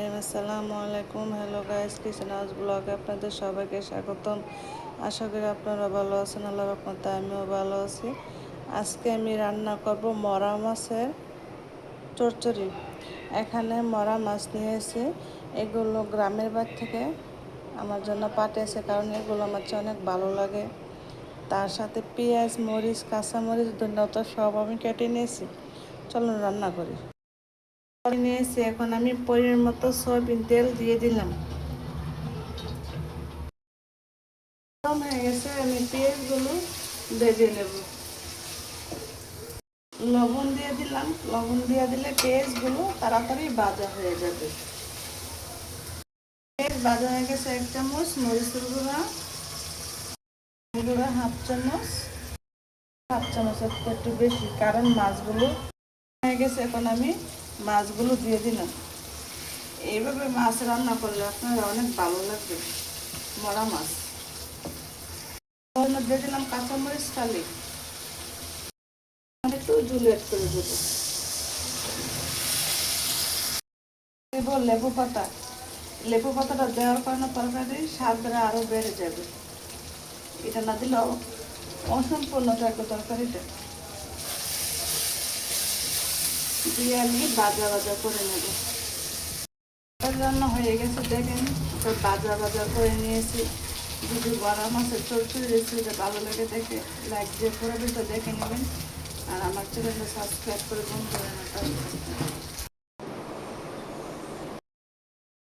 আসসালামু আলাইকুম। Hello guys, kitchen house ব্লগে আপনাদের সবাইকে স্বাগতম। আশা করি আপনারা ভালো আছেন। আল্লাহর রহমতে আমিও ভালো আছি। আজকে আমি রান্না করব মরা মাছের চচ্চড়ি। এখানে মরা মাছ নিয়েছি। এগুলো গ্রামের বাড়ি থেকে আমার জন্য পাঠিয়েছে, কারণ এগুলো আমার অনেক ভালো লাগে। তার সাথে পেঁয়াজ, মরিচ, কাঁচামরিচ, ধনিয়া সব আমি কেটে নিয়েছি। চলুন রান্না করি। নিয়েছি, এখন আমি পরিমাণ মতো সয়াবিন তেল দিয়ে দিলাম। গরম হয়ে গেছে, আমি পেঁয়াজগুলো ভেজে নেব। লবণ দিয়ে দিলাম। লবণ দিয়ে দিলে পেঁয়াজগুলো তাড়াতাড়ি ভাজা হয়ে যাবে। পেঁয়াজ ভাজা হয়ে গেছে। 1 চামচ মরিচের গুঁড়া, হাফ চামচ একটু বেশি, কারণ মাছগুলো হয়ে গেছে। এখন আমি মাছগুলো দিয়ে দিলাম। এইভাবে মাছ রান্না করলে আপনারা অনেক ভালো লাগবে। মরা মাছ দিয়ে দিলাম কাঁচামরিচ কালি, একটু ঝুল এড করে দেবো লেবু পাতা। লেবু পাতাটা দেওয়ার কারণে তরকারি স্বাদটা আরও বেড়ে যাবে। এটা না দিলেও অসম্পূর্ণ থাকবে তরকারিটা। দিয়ে আমি ভাজা ভাজা করে নেব। রান্না হয়ে গেছে, দেখেন ভাজা ভাজা করে নিয়েছি। যদি বড়া মাছের চচ্চড়ি রেসিপিটা ভালো লাগে দেখে লাইক দিয়ে পুরো দেখে নেবেন। আর আমার চ্যানেলটা সাবস্ক্রাইব করে বন্ধ করে